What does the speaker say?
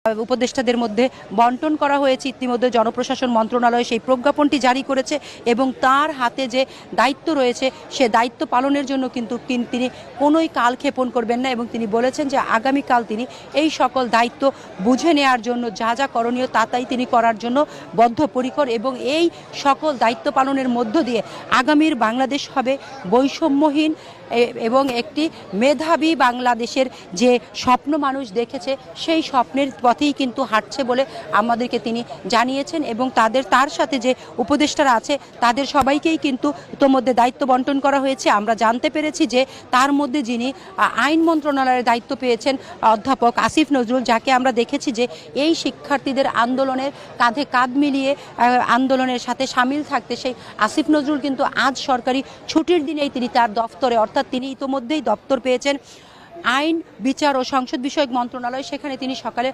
উপদেষ্টাদের মধ্যে বন্টন করা হয়েছে। ইতিমধ্যে জনপ্রশাসন মন্ত্রণালয় সেই প্রজ্ঞাপনটি জারি করেছে এবং তার হাতে যে দায়িত্ব রয়েছে সে দায়িত্ব পালনের জন্য কিন্তু তিনি কোনোই কালক্ষেপণ করবেন না এবং তিনি বলেছেন যে আগামীকাল তিনি এই সকল দায়িত্ব বুঝে নেওয়ার জন্য যা যা করণীয় তাই তিনি করার জন্য বদ্ধপরিকর এবং এই সকল দায়িত্ব পালনের মধ্য দিয়ে আগামীর বাংলাদেশ হবে বৈষম্যহীন এবং একটি মেধাবী বাংলাদেশের যে স্বপ্ন মানুষ দেখেছে সেই স্বপ্নের পথেই কিন্তু হাঁটছে বলে আমাদেরকে তিনি জানিয়েছেন এবং তার সাথে যে উপদেষ্টারা আছে তাদের সবাইকেই কিন্তু ইতোমধ্যে দায়িত্ব বন্টন করা হয়েছে। আমরা জানতে পেরেছি যে তার মধ্যে যিনি আইন মন্ত্রণালয়ের দায়িত্ব পেয়েছেন অধ্যাপক আসিফ নজরুল, যাকে আমরা দেখেছি যে এই শিক্ষার্থীদের আন্দোলনের কাঁধে কাঁধ মিলিয়ে আন্দোলনের সাথে সামিল থাকতে সেই আসিফ নজরুল কিন্তু আজ সরকারি ছুটির দিনেই তিনি তার দফতরে অর্থাৎ তিনি ইতোমধ্যেই দপ্তর পেয়েছেন আইন বিচার ও সংসদ বিষয়ক মন্ত্রণালয়, সেখানে তিনি সকালে